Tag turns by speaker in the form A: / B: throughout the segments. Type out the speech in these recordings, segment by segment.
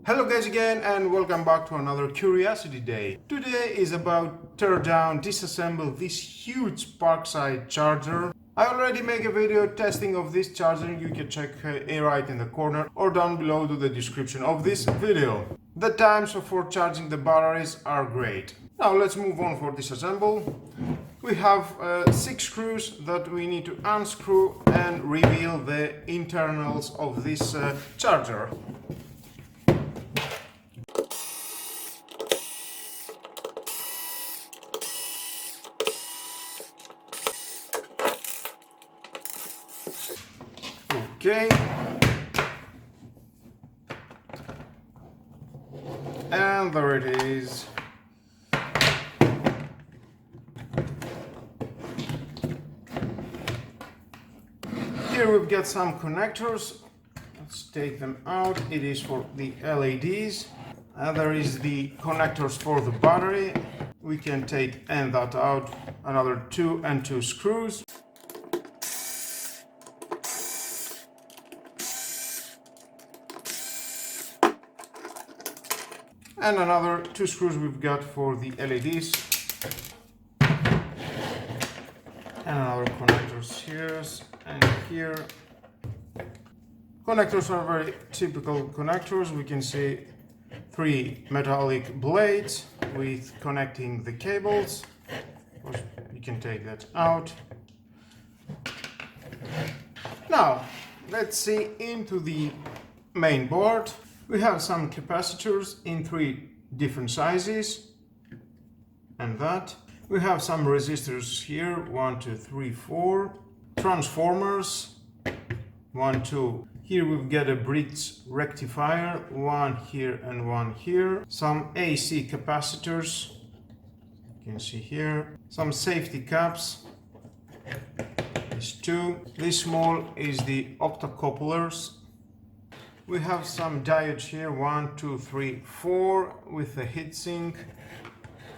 A: Hello guys again and welcome back to another Curiosity Day. Today is about tear down, disassemble this huge Parkside charger. I already made a video testing of this charger. You can check it right in the corner or down below to the description of this video. The times for charging the batteries are great. Now let's move on for disassemble. We have 6 screws that we need to unscrew and reveal the internals of this charger. Okay, and there it is. Here we've got some connectors. Let's take them out. It is for the LEDs. And there is the connectors for the battery. We can take that out. Another 2 and 2 screws. And another 2 screws we've got for the LEDs. And another connectors here and here. Connectors are very typical connectors. We can see 3 metallic blades with connecting the cables. You can take that out. Now, let's see into the main board. We have some capacitors in 3 different sizes, and that. We have some resistors here, 1, 2, 3, 4. Transformers, 1, 2. Here we've got a bridge rectifier, 1 here and 1 here. Some AC capacitors, you can see here. Some safety caps, these 2. This small is the optocouplers. We have some diodes here, 1, 2, 3, 4, with a heatsink,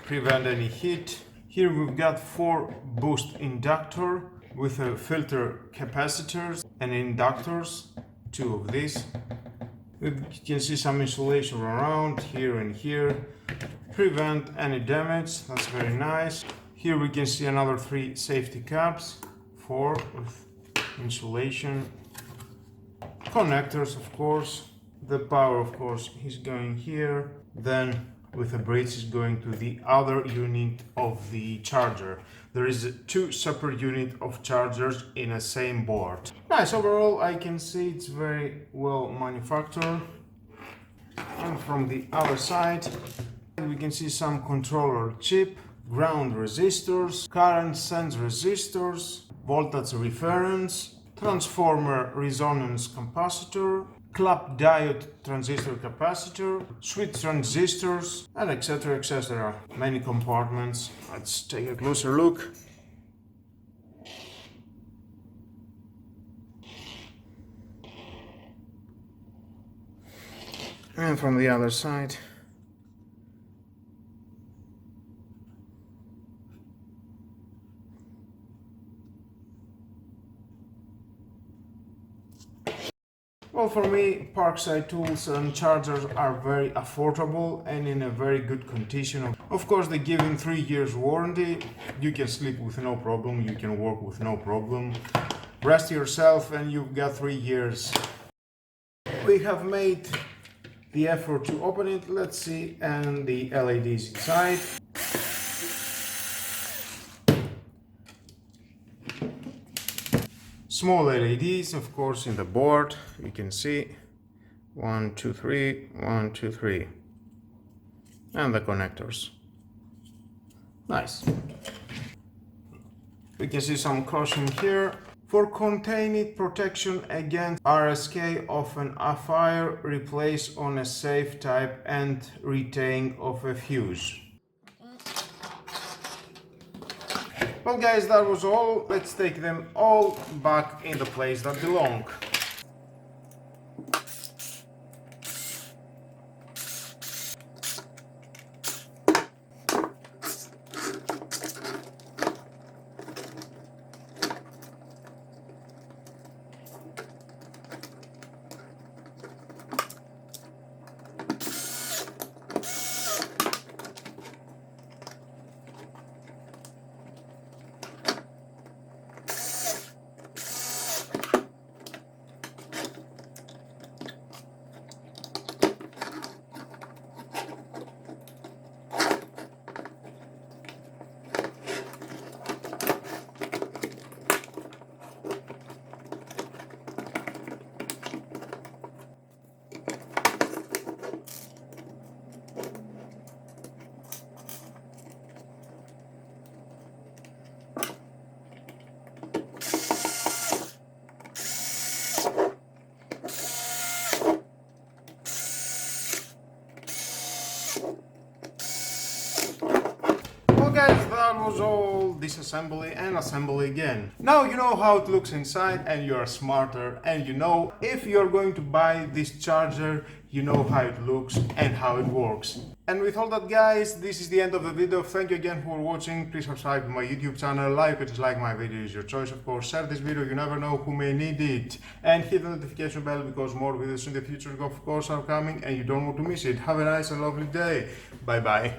A: prevent any heat. Here we've got 4 boost inductor with a filter capacitors and inductors, 2 of these. You can see some insulation around here and here, prevent any damage, that's very nice. Here we can see another 3 safety caps, 4 with insulation. Connectors, of course. The power, of course, is going here. Then with the bridge is going to the other unit of the charger. There is 2 separate units of chargers in a same board. Nice, overall I can see it's very well manufactured. And from the other side we can see some controller chip, ground resistors, current sense resistors, voltage reference, transformer resonance capacitor, clamp diode transistor capacitor, switch transistors, and etc, etc. Many compartments. Let's take a closer look. And from the other side. Well, for me, Parkside tools and chargers are very affordable and in a very good condition. Of course, they give in 3 years warranty. You can sleep with no problem, you can work with no problem. Rest yourself and you've got 3 years. We have made the effort to open it, let's see, and the LEDs inside. Small LEDs, of course, in the board. You can see 1, 2, 3, 1, 2, 3, and the connectors. Nice. We can see some caution here. For contained protection against RSK of an fire, replace on a safe type and retain of a fuse. Well guys, that was all. Let's take them all back in the place that belong. disassembly and assembly again. Now you know how it looks inside and you're smarter, and you know if you're going to buy this charger, you know how it looks and how it works. And with all that, guys, this is the end of the video. Thank you again for watching. Please subscribe to my YouTube channel, like or dislike my video is your choice, of course. Share this video, you never know who may need it. And hit the notification bell because more videos in the future of course are coming and you don't want to miss it. Have a nice and lovely day. Bye bye.